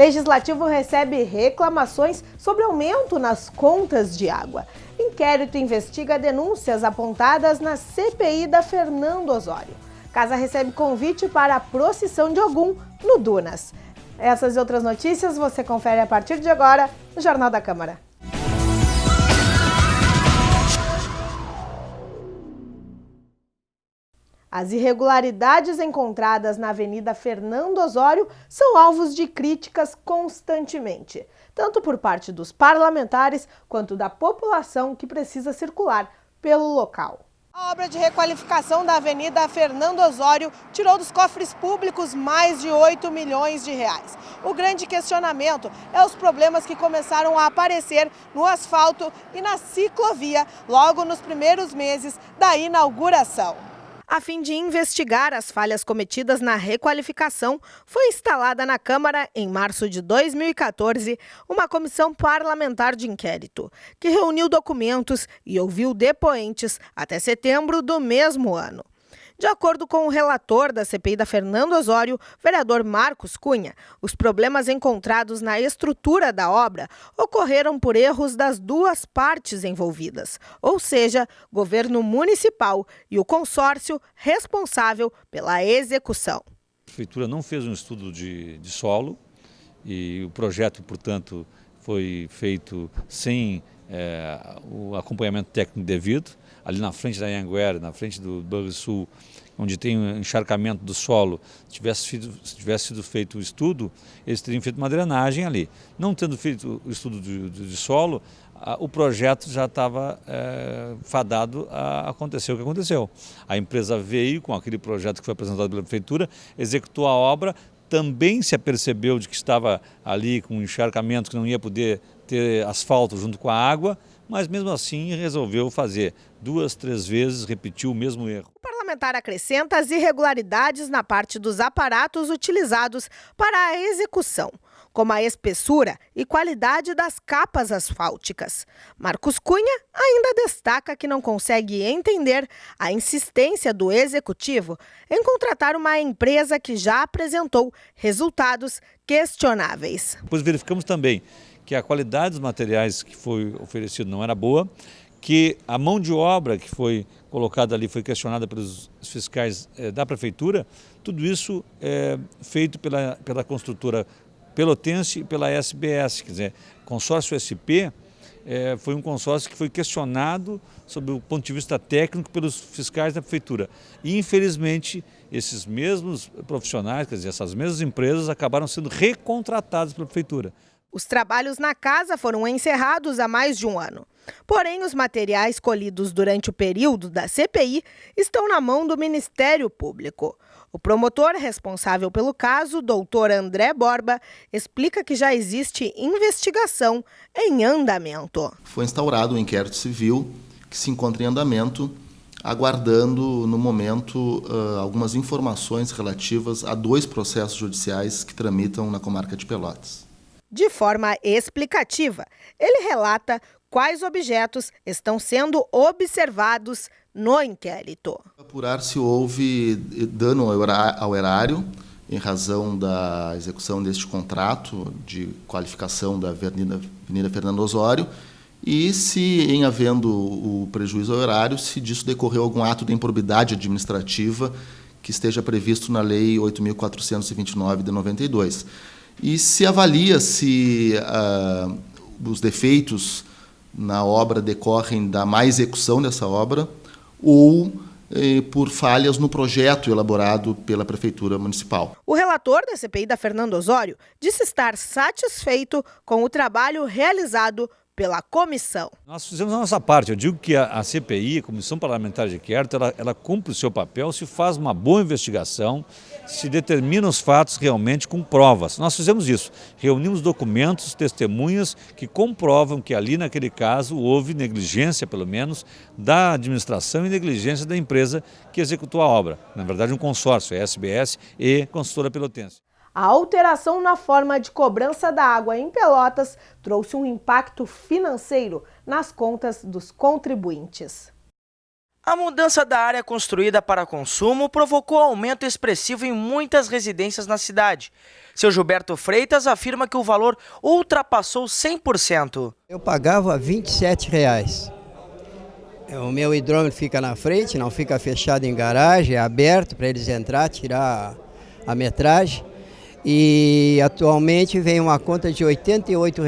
Legislativo recebe reclamações sobre aumento nas contas de água. Inquérito investiga denúncias apontadas na CPI da Fernando Osório. Casa recebe convite para a procissão de Ogum no Dunas. Essas e outras notícias você confere a partir de agora no Jornal da Câmara. As irregularidades encontradas na Avenida Fernando Osório são alvos de críticas constantemente, tanto por parte dos parlamentares quanto da população que precisa circular pelo local. A obra de requalificação da Avenida Fernando Osório tirou dos cofres públicos mais de 8 milhões de reais. O grande questionamento é os problemas que começaram a aparecer no asfalto e na ciclovia logo nos primeiros meses da inauguração. A fim de investigar as falhas cometidas na requalificação, foi instalada na Câmara, em março de 2014, uma comissão parlamentar de inquérito, que reuniu documentos e ouviu depoentes até setembro do mesmo ano. De acordo com o relator da CPI da Fernando Osório, vereador Marcos Cunha, os problemas encontrados na estrutura da obra ocorreram por erros das duas partes envolvidas, ou seja, governo municipal e o consórcio responsável pela execução. A prefeitura não fez um estudo de solo e o projeto, portanto, foi feito sem o acompanhamento técnico devido. Ali na frente da Anhanguera, na frente do Banrisul, onde tem um encharcamento do solo, se tivesse sido feito o estudo, eles teriam feito uma drenagem ali. Não tendo feito o estudo de solo, o projeto já estava fadado a acontecer o que aconteceu. A empresa veio com aquele projeto que foi apresentado pela prefeitura, executou a obra, também se apercebeu de que estava ali com um encharcamento, que não ia poder ter asfalto junto com a água, mas mesmo assim resolveu fazer 2, 3 vezes, repetiu o mesmo erro. O parlamentar acrescenta as irregularidades na parte dos aparatos utilizados para a execução, como a espessura e qualidade das capas asfálticas. Marcos Cunha ainda destaca que não consegue entender a insistência do executivo em contratar uma empresa que já apresentou resultados questionáveis. Depois verificamos também que a qualidade dos materiais que foi oferecido não era boa, que a mão de obra que foi colocada ali foi questionada pelos fiscais da prefeitura. Tudo isso é feito pela construtora pelotense e pela SBS, quer dizer, consórcio SP foi um consórcio que foi questionado sob o ponto de vista técnico pelos fiscais da prefeitura. E infelizmente esses mesmos profissionais, quer dizer, essas mesmas empresas acabaram sendo recontratadas pela prefeitura. Os trabalhos na casa foram encerrados há mais de um ano. Porém, os materiais colhidos durante o período da CPI estão na mão do Ministério Público. O promotor responsável pelo caso, doutor André Borba, explica que já existe investigação em andamento. Foi instaurado um inquérito civil que se encontra em andamento, aguardando, no momento, algumas informações relativas a 2 processos judiciais que tramitam na comarca de Pelotas. De forma explicativa, ele relata quais objetos estão sendo observados no inquérito. Apurar se houve dano ao erário em razão da execução deste contrato de qualificação da Avenida Fernando Osório e se, em havendo o prejuízo ao erário, se disso decorreu algum ato de improbidade administrativa que esteja previsto na Lei 8.429 de 92. E se avalia se os defeitos na obra decorrem da má execução dessa obra ou por falhas no projeto elaborado pela Prefeitura Municipal. O relator da CPI da Fernando Osório disse estar satisfeito com o trabalho realizado pela comissão. Nós fizemos a nossa parte. Eu digo que a CPI, a Comissão Parlamentar de Inquérito, ela cumpre o seu papel, se faz uma boa investigação, se determina os fatos realmente com provas. Nós fizemos isso, reunimos documentos, testemunhas que comprovam que ali naquele caso houve negligência, pelo menos, da administração e negligência da empresa que executou a obra. Na verdade, um consórcio, SBS e Construtora Pelotense. A alteração na forma de cobrança da água em Pelotas trouxe um impacto financeiro nas contas dos contribuintes. A mudança da área construída para consumo provocou aumento expressivo em muitas residências na cidade. Seu Gilberto Freitas afirma que o valor ultrapassou 100%. Eu pagava R$ 27. O meu hidrômetro fica na frente, não fica fechado em garagem, é aberto para eles entrar, tirar a metragem. E atualmente vem uma conta de R$ 88.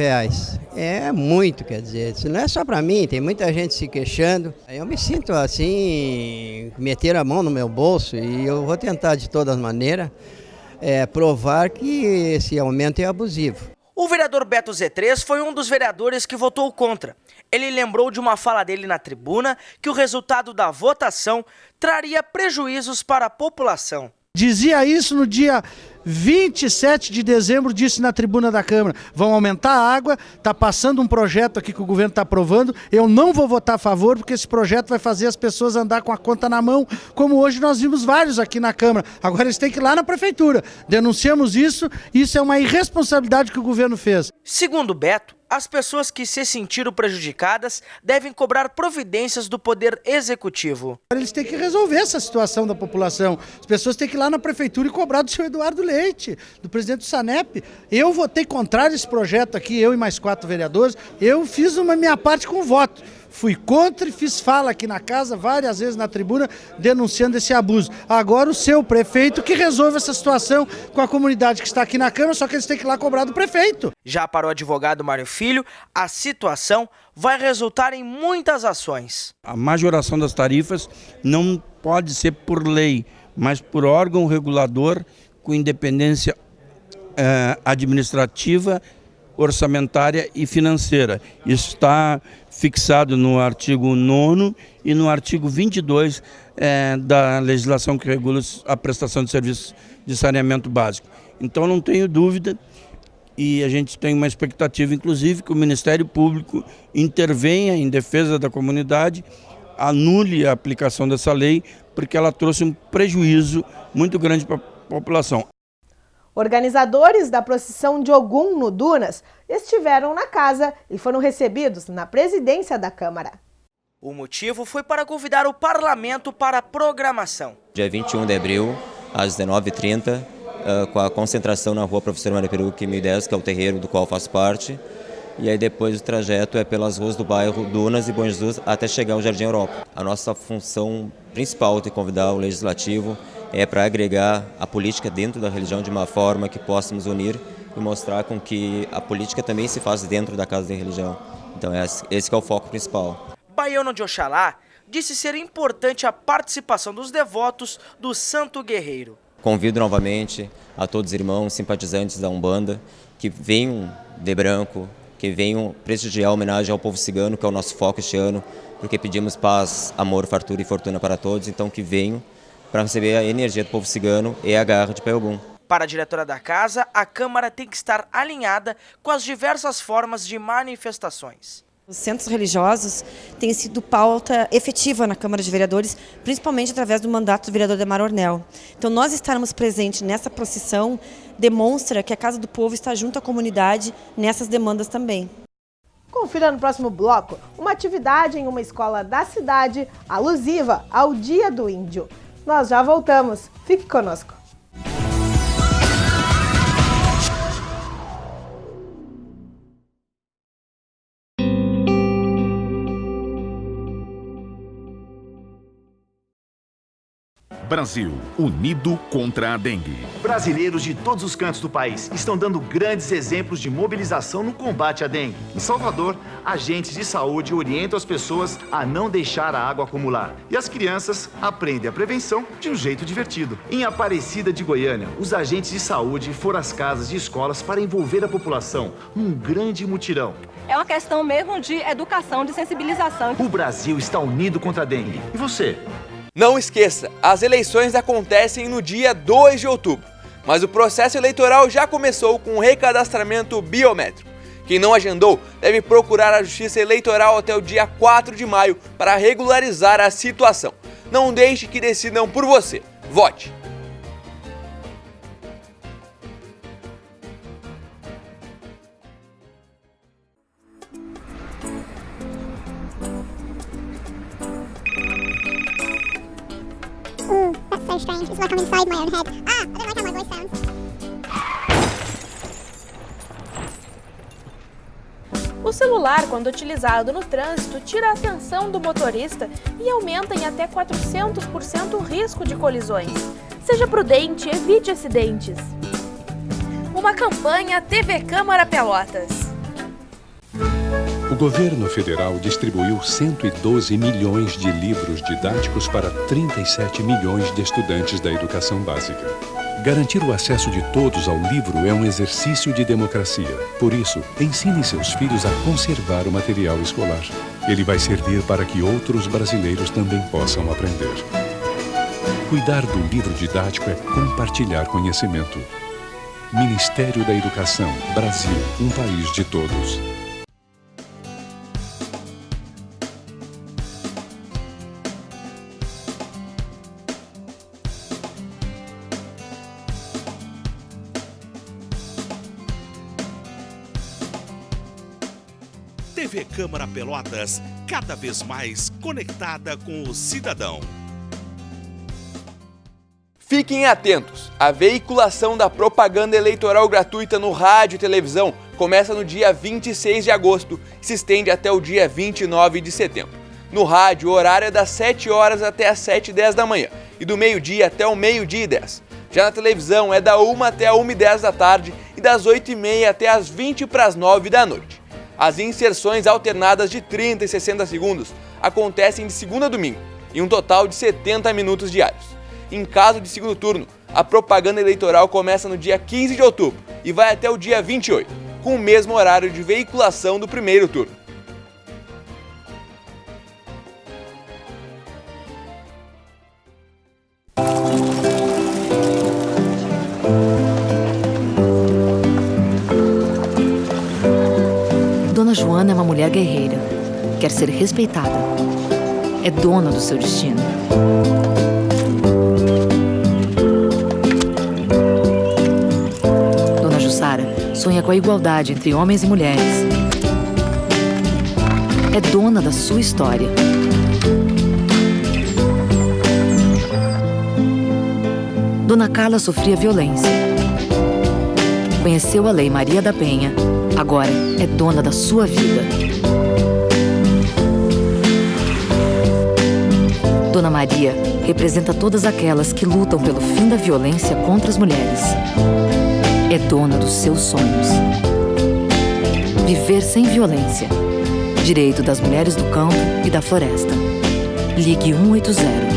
É muito, quer dizer, isso não é só para mim, tem muita gente se queixando. Eu me sinto assim, meter a mão no meu bolso e eu vou tentar de todas maneiras provar que esse aumento é abusivo. O vereador Beto Z3 foi um dos vereadores que votou contra. Ele lembrou de uma fala dele na tribuna que o resultado da votação traria prejuízos para a população. Dizia isso no dia 27 de dezembro, disse na tribuna da Câmara, vão aumentar a água, está passando um projeto aqui que o governo está aprovando, eu não vou votar a favor porque esse projeto vai fazer as pessoas andar com a conta na mão, como hoje nós vimos vários aqui na Câmara. Agora eles têm que ir lá na Prefeitura. Denunciamos isso é uma irresponsabilidade que o governo fez. Segundo Beto, as pessoas que se sentiram prejudicadas devem cobrar providências do Poder Executivo. Eles têm que resolver essa situação da população. As pessoas têm que ir lá na Prefeitura e cobrar do seu Eduardo Leite, do presidente do SANEP. Eu votei contrário a esse projeto aqui, eu e mais 4 vereadores. Eu fiz minha parte com voto. Fui contra e fiz fala aqui na casa, várias vezes na tribuna, denunciando esse abuso. Agora o seu prefeito que resolve essa situação com a comunidade que está aqui na Câmara, só que eles têm que ir lá cobrar do prefeito. Já para o advogado Mário Filho, a situação vai resultar em muitas ações. A majoração das tarifas não pode ser por lei, mas por órgão regulador com independência administrativa, orçamentária e financeira. Isso está fixado no artigo 9º e no artigo 22 da legislação que regula a prestação de serviços de saneamento básico. Então não tenho dúvida e a gente tem uma expectativa, inclusive, que o Ministério Público intervenha em defesa da comunidade, anule a aplicação dessa lei, porque ela trouxe um prejuízo muito grande para a população. Organizadores da procissão de Ogum no Dunas estiveram na casa e foram recebidos na presidência da Câmara. O motivo foi para convidar o parlamento para a programação. Dia 21 de abril, às 19h30, com a concentração na rua Professor Mário Perucchi, 1010, que é o terreiro do qual faço parte. E aí depois o trajeto é pelas ruas do bairro Dunas e Bom Jesus até chegar ao Jardim Europa. A nossa função principal de convidar o Legislativo é para agregar a política dentro da religião de uma forma que possamos unir e mostrar com que a política também se faz dentro da casa da religião. Então esse que é o foco principal. Baiano de Oxalá disse ser importante a participação dos devotos do Santo Guerreiro. Convido novamente a todos os irmãos simpatizantes da Umbanda que venham de branco, que venham prestigiar a homenagem ao povo cigano, que é o nosso foco este ano, porque pedimos paz, amor, fartura e fortuna para todos, então que venham para receber a energia do povo cigano e a garra de Pai Ogum. Para a diretora da casa, a Câmara tem que estar alinhada com as diversas formas de manifestações. Os centros religiosos têm sido pauta efetiva na Câmara de Vereadores, principalmente através do mandato do vereador Demar Ornel. Então, nós estarmos presentes nessa procissão demonstra que a Casa do Povo está junto à comunidade nessas demandas também. Confira no próximo bloco uma atividade em uma escola da cidade alusiva ao Dia do Índio. Nós já voltamos. Fique conosco. Brasil, unido contra a dengue. Brasileiros de todos os cantos do país estão dando grandes exemplos de mobilização no combate à dengue. Em Salvador, agentes de saúde orientam as pessoas a não deixar a água acumular. E as crianças aprendem a prevenção de um jeito divertido. Em Aparecida de Goiânia, os agentes de saúde foram às casas e escolas para envolver a população num grande mutirão. É uma questão mesmo de educação, de sensibilização. O Brasil está unido contra a dengue. E você? Não esqueça, as eleições acontecem no dia 2 de outubro, mas o processo eleitoral já começou com o recadastramento biométrico. Quem não agendou deve procurar a Justiça Eleitoral até o dia 4 de maio para regularizar a situação. Não deixe que decidam por você. Vote! so strange. It's like I'm inside my own head. I don't like how my voice sounds. O celular, quando utilizado no trânsito, tira a atenção do motorista e aumenta em até 400% o risco de colisões. Seja prudente, evite acidentes. Uma campanha TV Câmara Pelotas. O governo federal distribuiu 112 milhões de livros didáticos para 37 milhões de estudantes da educação básica. Garantir o acesso de todos ao livro é um exercício de democracia. Por isso, ensine seus filhos a conservar o material escolar. Ele vai servir para que outros brasileiros também possam aprender. Cuidar do livro didático é compartilhar conhecimento. Ministério da Educação, Brasil, um país de todos. TV Câmara Pelotas, cada vez mais conectada com o cidadão. Fiquem atentos, a veiculação da propaganda eleitoral gratuita no rádio e televisão começa no dia 26 de agosto e se estende até o dia 29 de setembro. No rádio, o horário é das 7 horas até as 7h10 da manhã e do meio-dia até o meio-dia e 10. Já na televisão é da 1 até a 1h10 da tarde e das 8h30 até as 20h09 da noite. As inserções alternadas de 30 e 60 segundos acontecem de segunda a domingo, em um total de 70 minutos diários. Em caso de segundo turno, a propaganda eleitoral começa no dia 15 de outubro e vai até o dia 28, com o mesmo horário de veiculação do primeiro turno. Dona Joana é uma mulher guerreira. Quer ser respeitada. É dona do seu destino. Dona Jussara sonha com a igualdade entre homens e mulheres. É dona da sua história. Dona Carla sofria violência. Conheceu a Lei Maria da Penha. Agora é dona da sua vida. Dona Maria representa todas aquelas que lutam pelo fim da violência contra as mulheres. É dona dos seus sonhos. Viver sem violência. Direito das mulheres do campo e da floresta. Ligue 180.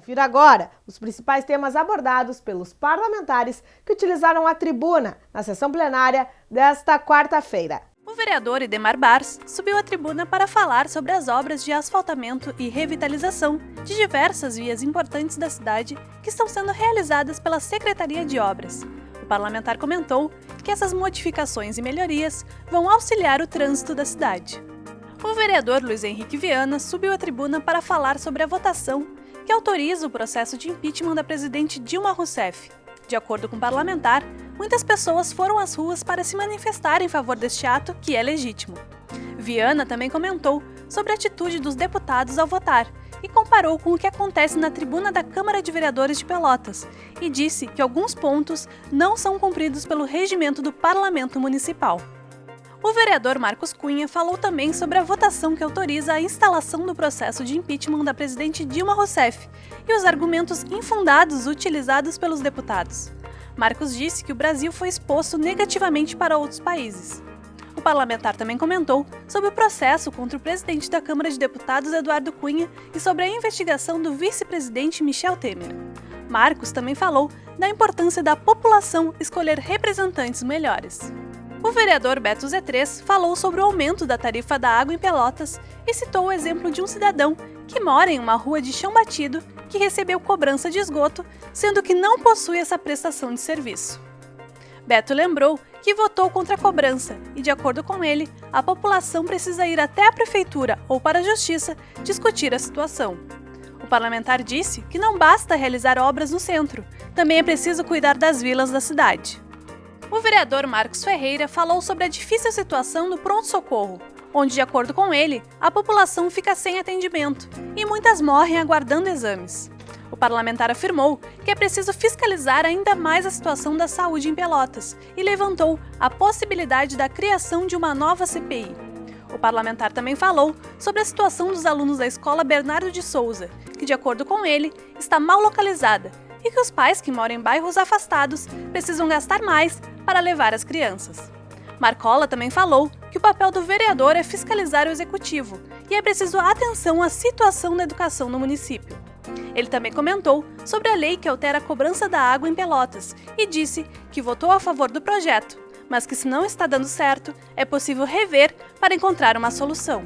Confira agora os principais temas abordados pelos parlamentares que utilizaram a tribuna na sessão plenária desta quarta-feira. O vereador Idemar Bars subiu à tribuna para falar sobre as obras de asfaltamento e revitalização de diversas vias importantes da cidade que estão sendo realizadas pela Secretaria de Obras. O parlamentar comentou que essas modificações e melhorias vão auxiliar o trânsito da cidade. O vereador Luiz Henrique Viana subiu à tribuna para falar sobre a votação que autoriza o processo de impeachment da presidente Dilma Rousseff. De acordo com o parlamentar, muitas pessoas foram às ruas para se manifestar em favor deste ato, que é legítimo. Viana também comentou sobre a atitude dos deputados ao votar e comparou com o que acontece na tribuna da Câmara de Vereadores de Pelotas e disse que alguns pontos não são cumpridos pelo regimento do Parlamento Municipal. O vereador Marcos Cunha falou também sobre a votação que autoriza a instalação do processo de impeachment da presidente Dilma Rousseff e os argumentos infundados utilizados pelos deputados. Marcos disse que o Brasil foi exposto negativamente para outros países. O parlamentar também comentou sobre o processo contra o presidente da Câmara de Deputados, Eduardo Cunha, e sobre a investigação do vice-presidente Michel Temer. Marcos também falou da importância da população escolher representantes melhores. O vereador Beto Z3 falou sobre o aumento da tarifa da água em Pelotas e citou o exemplo de um cidadão que mora em uma rua de chão batido que recebeu cobrança de esgoto, sendo que não possui essa prestação de serviço. Beto lembrou que votou contra a cobrança e, de acordo com ele, a população precisa ir até a prefeitura ou para a justiça discutir a situação. O parlamentar disse que não basta realizar obras no centro, também é preciso cuidar das vilas da cidade. O vereador Marcos Ferreira falou sobre a difícil situação do pronto-socorro, onde, de acordo com ele, a população fica sem atendimento e muitas morrem aguardando exames. O parlamentar afirmou que é preciso fiscalizar ainda mais a situação da saúde em Pelotas e levantou a possibilidade da criação de uma nova CPI. O parlamentar também falou sobre a situação dos alunos da escola Bernardo de Souza, que, de acordo com ele, está mal localizada e que os pais que moram em bairros afastados precisam gastar mais para levar as crianças. Marcola também falou que o papel do vereador é fiscalizar o executivo e é preciso atenção à situação da educação no município. Ele também comentou sobre a lei que altera a cobrança da água em Pelotas e disse que votou a favor do projeto, mas que se não está dando certo, é possível rever para encontrar uma solução.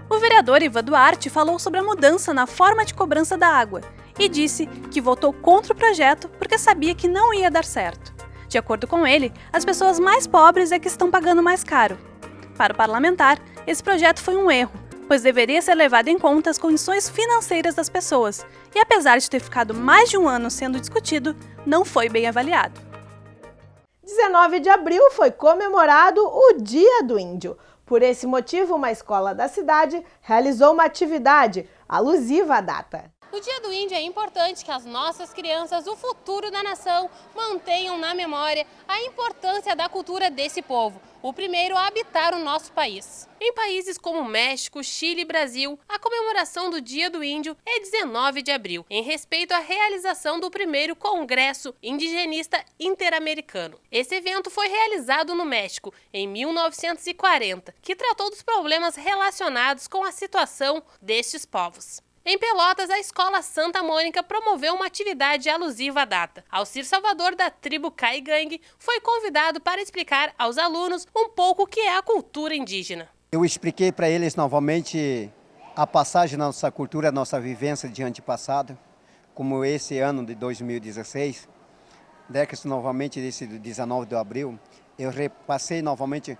O vereador Ivan Duarte falou sobre a mudança na forma de cobrança da água e disse que votou contra o projeto porque sabia que não ia dar certo. De acordo com ele, as pessoas mais pobres é que estão pagando mais caro. Para o parlamentar, esse projeto foi um erro, pois deveria ser levado em conta as condições financeiras das pessoas, e apesar de ter ficado mais de um ano sendo discutido, não foi bem avaliado. 19 de abril foi comemorado o Dia do Índio. Por esse motivo, uma escola da cidade realizou uma atividade alusiva à data. O Dia do Índio é importante que as nossas crianças, o futuro da nação, mantenham na memória a importância da cultura desse povo, o primeiro a habitar o nosso país. Em países como México, Chile e Brasil, a comemoração do Dia do Índio é 19 de abril, em respeito à realização do primeiro Congresso Indigenista Interamericano. Esse evento foi realizado no México em 1940, que tratou dos problemas relacionados com a situação destes povos. Em Pelotas, a Escola Santa Mônica promoveu uma atividade alusiva à data. Alcir Salvador, da tribo Caigangue, foi convidado para explicar aos alunos um pouco o que é a cultura indígena. Eu expliquei para eles novamente a passagem da nossa cultura, a nossa vivência de antepassado, como esse ano de 2016, década novamente desse 19 de abril, eu repassei novamente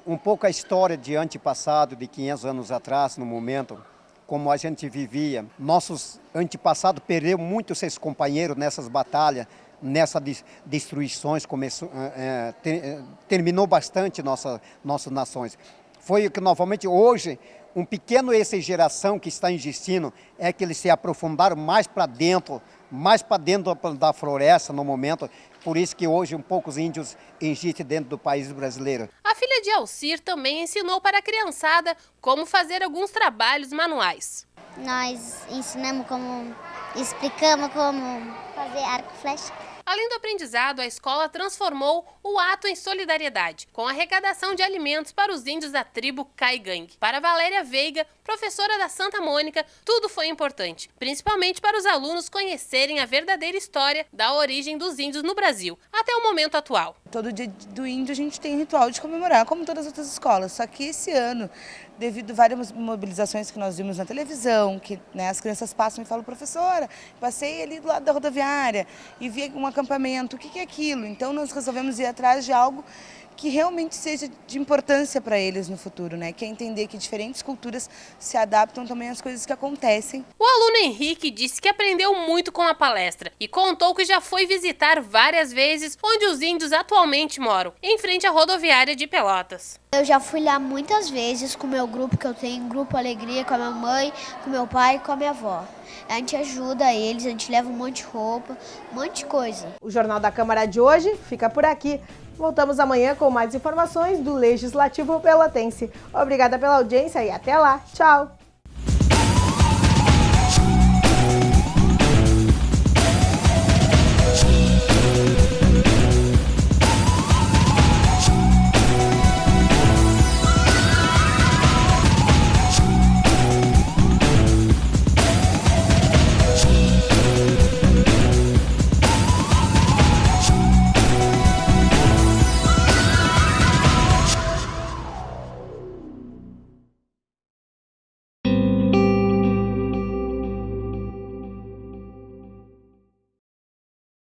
um pouco a história de antepassado, de 500 anos atrás, no momento, como a gente vivia. Nossos antepassados perderam muitos seus companheiros nessas batalhas, nessas destruições, terminou bastante nossas nações. Foi que, novamente, hoje, um pequeno essa geração que está existindo é que eles se aprofundaram mais para dentro da floresta no momento. Por isso que hoje poucos índios existem dentro do país brasileiro. A filha de Alcir também ensinou para a criançada como fazer alguns trabalhos manuais. Nós explicamos como fazer arco e flecha. Além do aprendizado, a escola transformou o ato em solidariedade, com a arrecadação de alimentos para os índios da tribo Caigangue. Para Valéria Veiga, professora da Santa Mônica, tudo foi importante, principalmente para os alunos conhecerem a verdadeira história da origem dos índios no Brasil, até o momento atual. Todo dia do índio a gente tem ritual de comemorar, como todas as outras escolas, só que esse ano, devido a várias mobilizações que nós vimos na televisão, que as crianças passam e falam, professora, passei ali do lado da rodoviária e vi um acampamento, o que é aquilo? Então nós resolvemos ir atrás de algo que realmente seja de importância para eles no futuro, que é entender que diferentes culturas se adaptam também às coisas que acontecem. O aluno Henrique disse que aprendeu muito com a palestra e contou que já foi visitar várias vezes onde os índios atualmente moram, em frente à rodoviária de Pelotas. Eu já fui lá muitas vezes com o meu grupo, que eu tenho Grupo Alegria, com a minha mãe, com meu pai e com a minha avó. A gente ajuda eles, a gente leva um monte de roupa, um monte de coisa. O Jornal da Câmara de hoje fica por aqui. Voltamos amanhã com mais informações do Legislativo Pelotense. Obrigada pela audiência e até lá. Tchau!